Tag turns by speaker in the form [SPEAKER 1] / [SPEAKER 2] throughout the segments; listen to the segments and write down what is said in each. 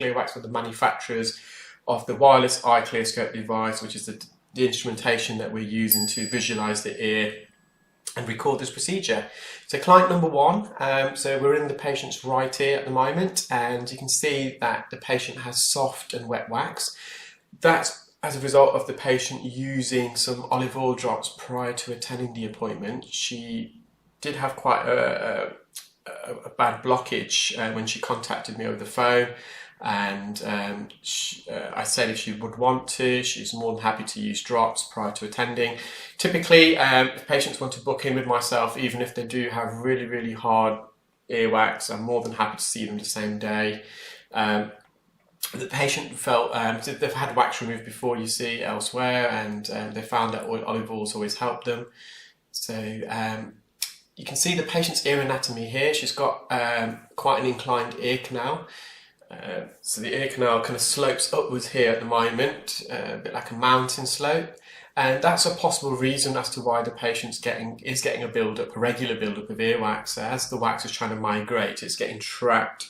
[SPEAKER 1] earwax with the manufacturers of the wireless eye clearscope device, which is the instrumentation that we're using to visualize the ear and record this procedure. So client number one, so we're in the patient's right ear at the moment, and you can see that the patient has soft and wet wax. That's as a result of the patient using some olive oil drops prior to attending the appointment. She did have quite a bad blockage when she contacted me over the phone, and I said if she would want to, she's more than happy to use drops prior to attending. Typically, if patients want to book in with myself, even if they do have really hard earwax, I'm more than happy to see them the same day. The patient felt they've had wax removed before, you see, elsewhere, and they found that olive oils always helped them. So you can see the patient's ear anatomy here. She's got quite an inclined ear canal. So the ear canal kind of slopes upwards here at the moment, a bit like a mountain slope, and that's a possible reason as to why the patient's getting a build-up, a regular build-up of earwax. So as the wax is trying to migrate, it's getting trapped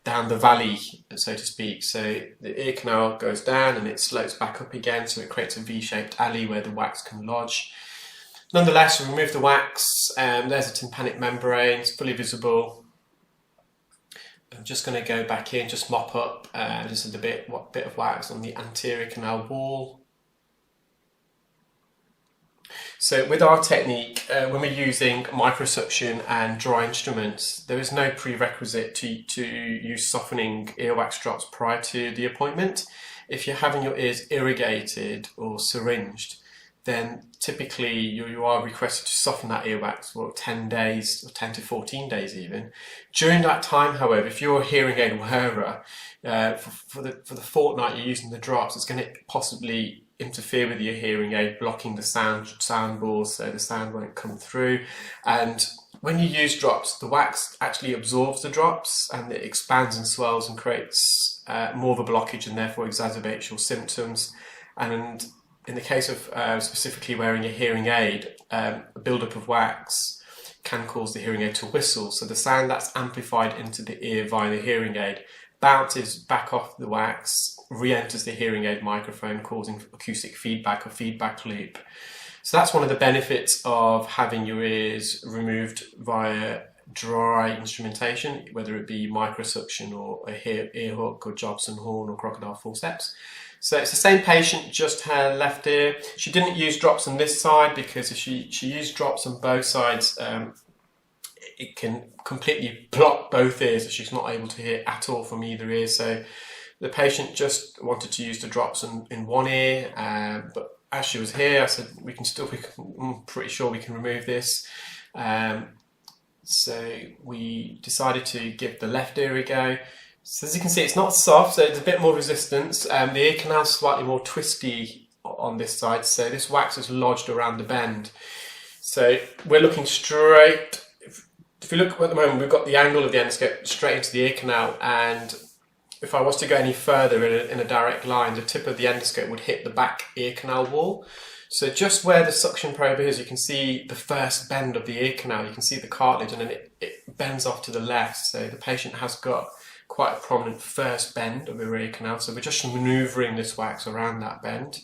[SPEAKER 1] down the valley, so to speak. So the ear canal goes down and it slopes back up again, so it creates a V-shaped alley where the wax can lodge. Nonetheless, we remove the wax, there's a tympanic membrane, it's fully visible. I'm just going to go back in, just mop up just a bit of wax on the anterior canal wall. So with our technique, when we're using microsuction and dry instruments, there is no prerequisite to use softening earwax drops prior to the appointment. If you're having your ears irrigated or syringed, then typically you are requested to soften that earwax for 10 days, or 10 to 14 days even. During that time, however, if you're a hearing aid wearer, for the fortnight you're using the drops, it's going to possibly interfere with your hearing aid, blocking the sound balls, so the sound won't come through. And when you use drops, the wax actually absorbs the drops and it expands and swells and creates more of a blockage, and therefore exacerbates your symptoms. And in the case of specifically wearing a hearing aid, a buildup of wax can cause the hearing aid to whistle. So the sound that's amplified into the ear via the hearing aid bounces back off the wax, re-enters the hearing aid microphone, causing acoustic feedback or feedback loop. So that's one of the benefits of having your ears removed via dry instrumentation, whether it be microsuction or a ear hook or Jobson horn or crocodile forceps. So it's the same patient, just her left ear. She didn't use drops on this side because if she used drops on both sides, it can completely block both ears, so she's not able to hear at all from either ear. So the patient just wanted to use the drops in one ear, but as she was here, I said I'm pretty sure we can remove this. So we decided to give the left ear a go. So as you can see, it's not soft, so it's a bit more resistance. The ear canal is slightly more twisty on this side, so this wax is lodged around the bend. So we're looking straight. If you look at the moment, we've got the angle of the endoscope straight into the ear canal, and if I was to go any further in a direct line, the tip of the endoscope would hit the back ear canal wall. So just where the suction probe is, you can see the first bend of the ear canal. You can see the cartilage, and then it bends off to the left. So the patient has got quite a prominent first bend of her ear canal. So we're just manoeuvring this wax around that bend.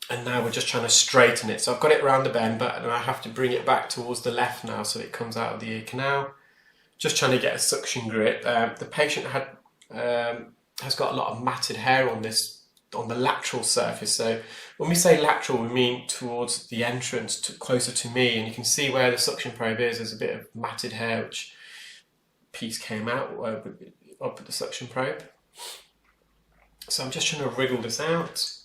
[SPEAKER 1] And now we're just trying to straighten it. So I've got it around the bend, but I have to bring it back towards the left now so it comes out of the ear canal. Just trying to get a suction grip. The patient has got a lot of matted hair on the lateral surface. So when we say lateral, we mean towards the entrance, closer to me. And you can see where the suction probe is. There's a bit of matted hair, which piece came out up at the suction probe. So I'm just trying to wriggle this out.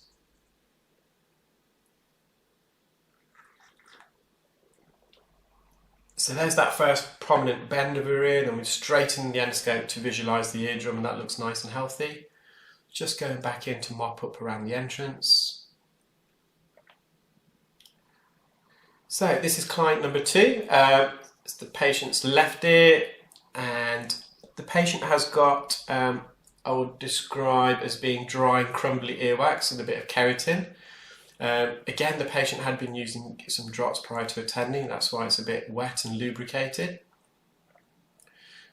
[SPEAKER 1] So there's that first prominent bend of her ear, then we've straightened the endoscope to visualise the eardrum, and that looks nice and healthy. Just going back in to mop up around the entrance. So this is client number two. It's the patient's left ear, and the patient has got, I would describe as being dry and crumbly earwax and a bit of keratin. Again, the patient had been using some drops prior to attending, that's why it's a bit wet and lubricated.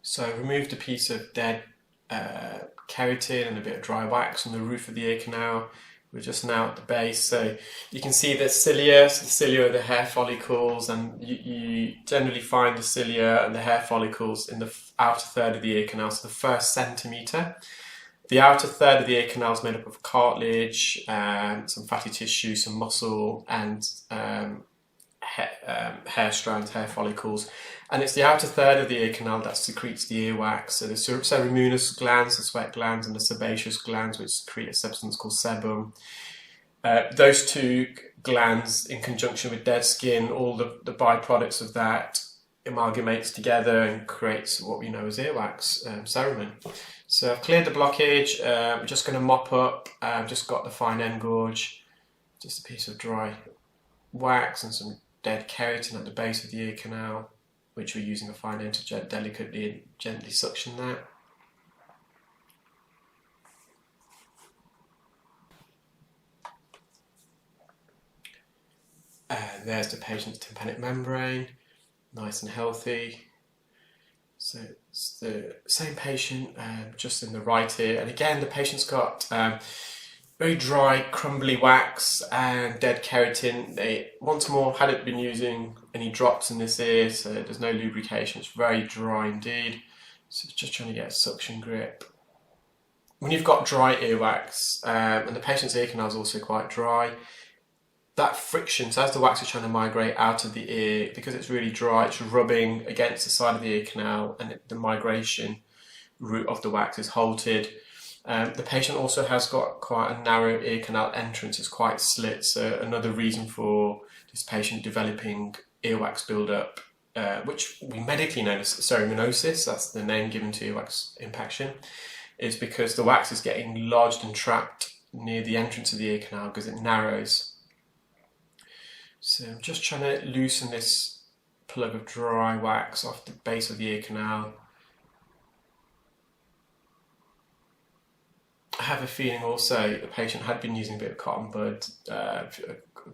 [SPEAKER 1] So I removed a piece of dead keratin and a bit of dry wax from the roof of the ear canal. We're just now at the base, so you can see the cilia. So the cilia are the hair follicles, and you generally find the cilia and the hair follicles in the outer third of the ear canal, so the first centimetre. The outer third of the ear canal is made up of cartilage, some fatty tissue, some muscle, and hair strands, hair follicles. And it's the outer third of the ear canal that secretes the earwax. So the ceruminous glands, the sweat glands, and the sebaceous glands, which secrete a substance called sebum. Those two glands, in conjunction with dead skin, all the byproducts of that amalgamates together and creates what we know as earwax, cerumen. So I've cleared the blockage. I'm just going to mop up. I've just got the fine end gorge, just a piece of dry wax and some dead keratin at the base of the ear canal, which we're using a fine end to delicately and gently suction that. And there's the patient's tympanic membrane, nice and healthy. So it's the same patient, just in the right ear. And again, the patient's got very dry, crumbly wax and dead keratin. They once more hadn't been using any drops in this ear, so there's no lubrication. It's very dry indeed. So it's just trying to get a suction grip. When you've got dry earwax, and the patient's ear canal is also quite dry, that friction, so as the wax is trying to migrate out of the ear, because it's really dry, it's rubbing against the side of the ear canal, and the migration route of the wax is halted. The patient also has got quite a narrow ear canal entrance, it's quite slit, so another reason for this patient developing earwax buildup, which we medically know as ceruminosis, that's the name given to earwax impaction, is because the wax is getting lodged and trapped near the entrance of the ear canal because it narrows. So I'm just trying to loosen this plug of dry wax off the base of the ear canal. I have a feeling also the patient had been using a bit of cotton bud,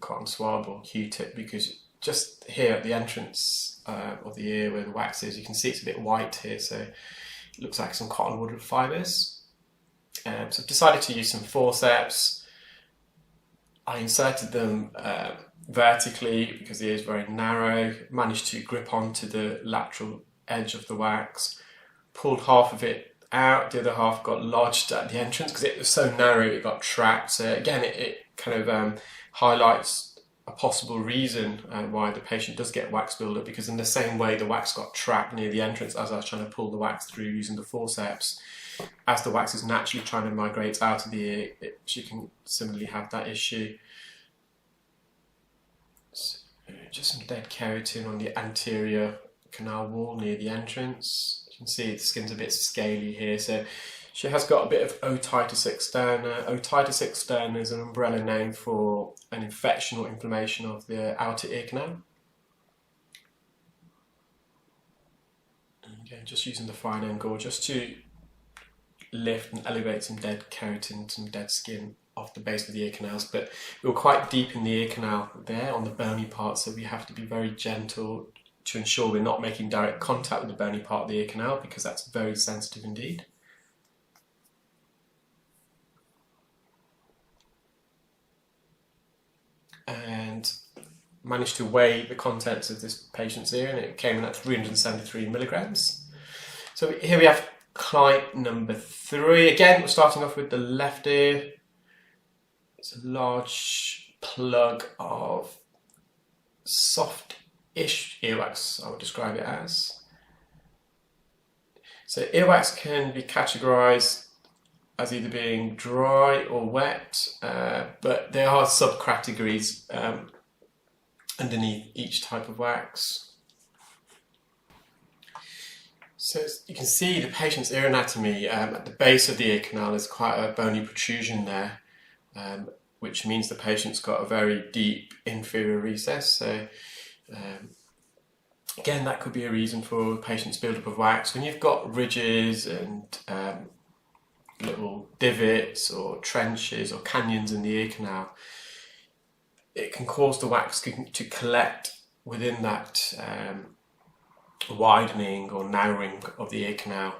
[SPEAKER 1] cotton swab or Q-tip, because just here at the entrance of the ear where the wax is, you can see it's a bit white here, so it looks like some cottonwood fibres. So I've decided to use some forceps. I inserted them vertically because the ear is very narrow, managed to grip onto the lateral edge of the wax, pulled half of it out, the other half got lodged at the entrance because it was so narrow it got trapped. So again, it kind of highlights a possible reason why the patient does get wax buildup, because in the same way the wax got trapped near the entrance as I was trying to pull the wax through using the forceps, as the wax is naturally trying to migrate out of the ear, she can similarly have that issue. So just some dead keratin on the anterior canal wall near the entrance. You can see the skin's a bit scaly here, so she has got a bit of otitis externa. Otitis externa is an umbrella name for an infection or inflammation of the outer ear canal. And again, just using the fine end gore just to lift and elevate some dead keratin, some dead skin off the base of the ear canals. But we're quite deep in the ear canal there on the bony part, so we have to be very gentle to ensure we're not making direct contact with the bony part of the ear canal, because that's very sensitive indeed. And managed to weigh the contents of this patient's ear, and it came in at 373 milligrams. So here we have client number 3. Again, we're starting off with the left ear. It's a large plug of soft-ish earwax, I would describe it as. So earwax can be categorized as either being dry or wet, but there are subcategories underneath each type of wax. So you can see the patient's ear anatomy at the base of the ear canal is quite a bony protrusion there, which means the patient's got a very deep inferior recess. So again, that could be a reason for the patient's buildup of wax. When you've got ridges and little divots or trenches or canyons in the ear canal, it can cause the wax to collect within that widening or narrowing of the ear canal.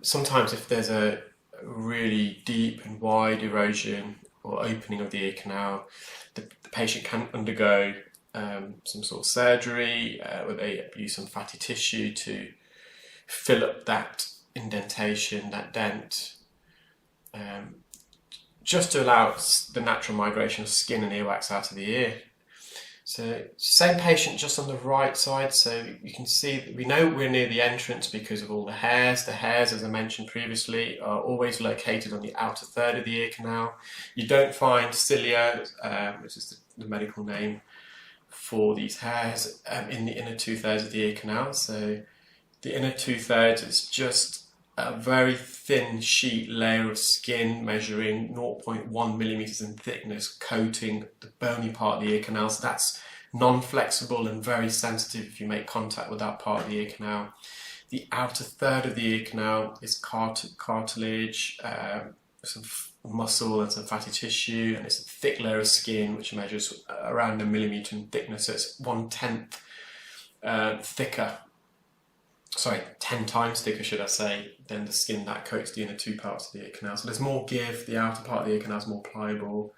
[SPEAKER 1] Sometimes if there's a really deep and wide erosion or opening of the ear canal, the patient can undergo some sort of surgery where they use some fatty tissue to fill up that indentation, that dent, just to allow the natural migration of skin and earwax out of the ear. So same patient just on the right side, so you can see that we know we're near the entrance because of all the hairs. The hairs, as I mentioned previously, are always located on the outer third of the ear canal. You don't find cilia, which is the medical name for these hairs, in the inner 2/3 of the ear canal. So the inner 2/3 is just a very thin sheet layer of skin measuring 0.1 millimeters in thickness, coating the bony part of the ear canal. So that's non-flexible and very sensitive if you make contact with that part of the ear canal. The outer third of the ear canal is cartilage, some muscle and some fatty tissue, and it's a thick layer of skin which measures around 1 millimeter in thickness. So it's 1/10 thicker. Sorry, 10 times thicker, should I say, than the skin that coats the inner two parts of the ear canal. So there's more give, the outer part of the ear canal is more pliable.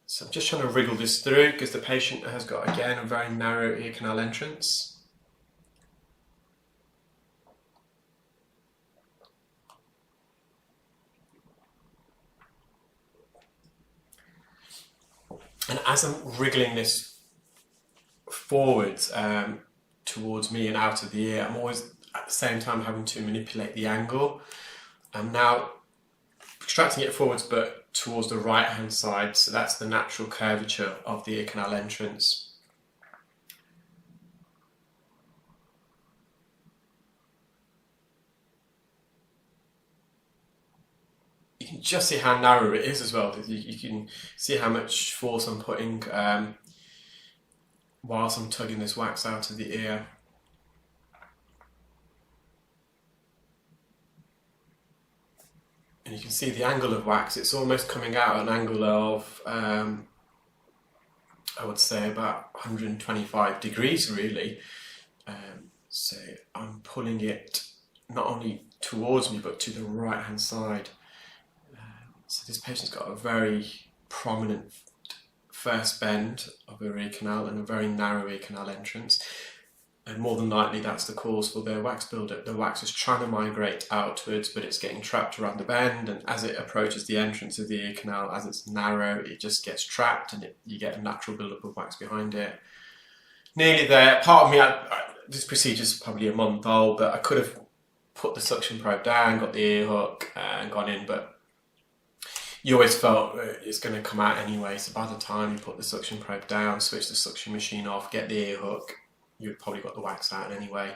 [SPEAKER 1] So I'm just trying to wriggle this through because the patient has got, again, a very narrow ear canal entrance. And as I'm wriggling this forwards, towards me and out of the ear, I'm always at the same time having to manipulate the angle. I'm now extracting it forwards but towards the right hand side, so that's the natural curvature of the ear canal entrance. You can just see how narrow it is as well. You can see how much force I'm putting whilst I'm tugging this wax out of the ear. And you can see the angle of wax, it's almost coming out at an angle of, I would say about 125 degrees really. So I'm pulling it not only towards me but to the right hand side. So this patient's got a very prominent first bend of her ear canal and a very narrow ear canal entrance, and more than likely that's the cause for their wax buildup. The wax is trying to migrate outwards but it's getting trapped around the bend, and as it approaches the entrance of the ear canal, as it's narrow, it just gets trapped and you get a natural buildup of wax behind it. Nearly there. Part of me, this procedure is probably a month old, but I could have put the suction probe down, got the ear hook and gone in, but you always felt it's going to come out anyway, so by the time you put the suction probe down, switch the suction machine off, get the ear hook, you've probably got the wax out anyway.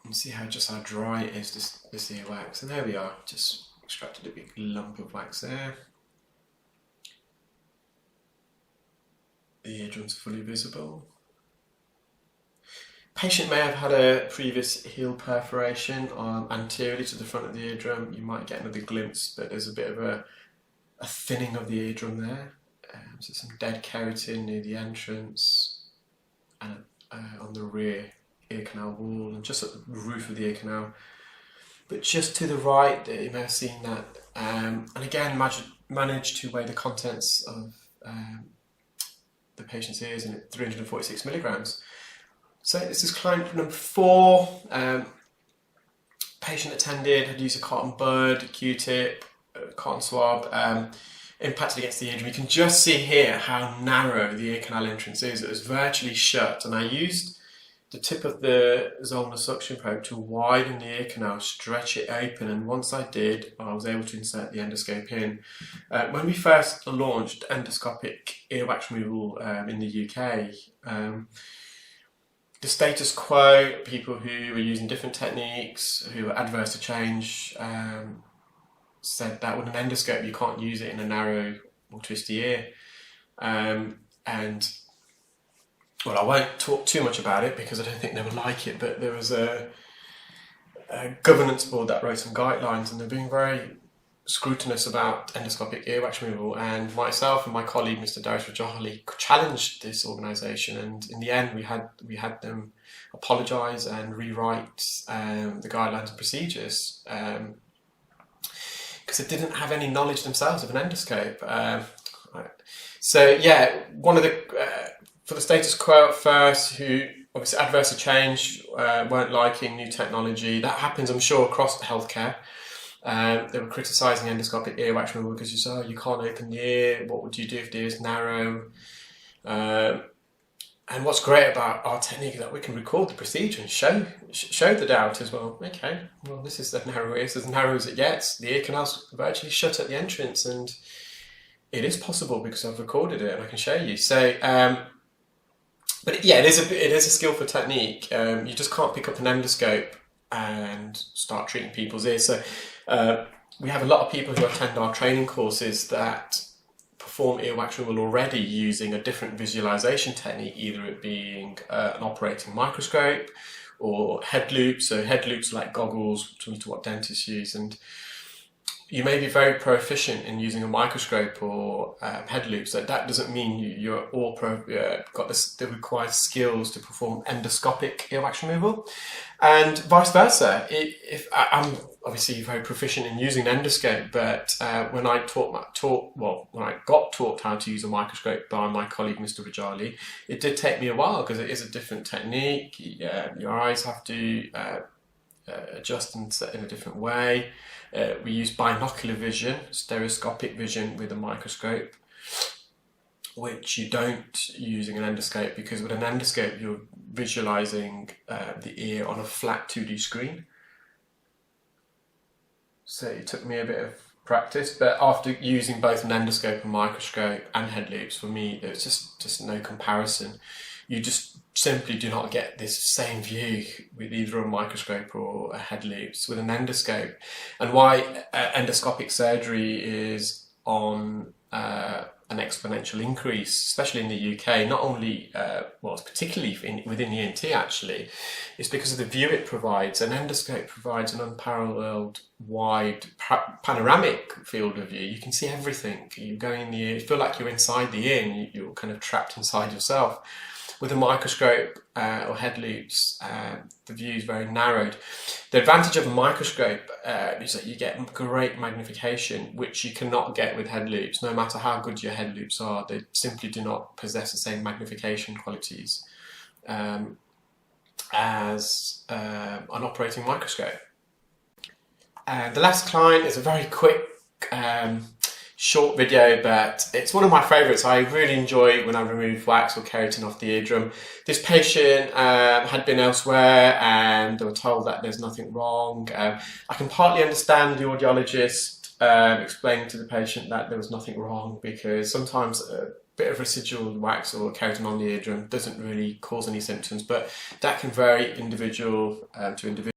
[SPEAKER 1] And see how dry it is, this ear wax. And there we are, just extracted a big lump of wax there. The eardrum's fully visible. Patient may have had a previous heel perforation anteriorly to the front of the eardrum. You might get another glimpse, but there's a bit of a thinning of the eardrum there. So some dead keratin near the entrance and on the rear ear canal wall and just at the roof of the ear canal. But just to the right, you may have seen that. And again, managed to weigh the contents of the patient's ears in at 346 milligrams. So this is client number 4. Patient attended, had used a cotton bud, a Q-tip, a cotton swab, impacted against the eardrum. You can just see here how narrow the ear canal entrance is. It was virtually shut, and I used the tip of the Zollner suction probe to widen the ear canal, stretch it open, and once I did, I was able to insert the endoscope in. When we first launched endoscopic earwax removal in the UK, the status quo, people who were using different techniques, who were adverse to change, said that with an endoscope you can't use it in a narrow or twisty ear. And well, I won't talk too much about it because I don't think they would like it, but there was a governance board that wrote some guidelines, and they're being very scrutinous about endoscopic earwax removal, and myself and my colleague Mr. Darius Rajali challenged this organisation, and in the end we had them apologise and rewrite the guidelines and procedures because it didn't have any knowledge themselves of an endoscope. So yeah, one of the for the status quo at first, who obviously adversely changed, weren't liking new technology. That happens, I'm sure, across healthcare. They were criticising endoscopic earwax removal because you say, oh, you can't open the ear. What would you do if the ear is narrow? And what's great about our technique is that we can record the procedure and show the doubters, well, okay, well, this is the narrow ear, it's as narrow as it gets. The ear canal's virtually shut at the entrance, and it is possible because I've recorded it and I can show you. So, but yeah, it is a skillful technique. You just can't pick up an endoscope and start treating people's ears. So we have a lot of people who attend our training courses that perform earwax removal already using a different visualization technique, either it being an operating microscope or head loops. So head loops like goggles, similar to what dentists use, and you may be very proficient in using a microscope or head loops. So that doesn't mean you're all got the required skills to perform endoscopic earwax removal, and vice versa. If I'm obviously very proficient in using an endoscope, but when I got taught how to use a microscope by my colleague Mr. Rajali, it did take me a while because it is a different technique. Your eyes have to adjust and set in a different way. We use binocular vision, stereoscopic vision with a microscope, which you don't using an endoscope, because with an endoscope you're visualizing the ear on a flat 2D screen. So it took me a bit of practice, but after using both an endoscope and microscope and head loops, for me there's just no comparison. You just simply do not get this same view with either a microscope or a head loops with an endoscope. And why endoscopic surgery is on an exponential increase, especially in the UK, not only, particularly within the ENT actually, is because of the view it provides. An endoscope provides an unparalleled wide panoramic field of view. You can see everything. You go in the ear, you feel like you're inside the ear and you're kind of trapped inside yourself. With a microscope or head loops, the view is very narrowed. The advantage of a microscope is that you get great magnification, which you cannot get with head loops. No matter how good your head loops are, they simply do not possess the same magnification qualities as an operating microscope. The last client is a very quick short video, but it's one of my favourites. I really enjoy when I remove wax or keratin off the eardrum. This patient had been elsewhere and they were told that there's nothing wrong. I can partly understand the audiologist explaining to the patient that there was nothing wrong, because sometimes a bit of residual wax or keratin on the eardrum doesn't really cause any symptoms, but that can vary individual to individual.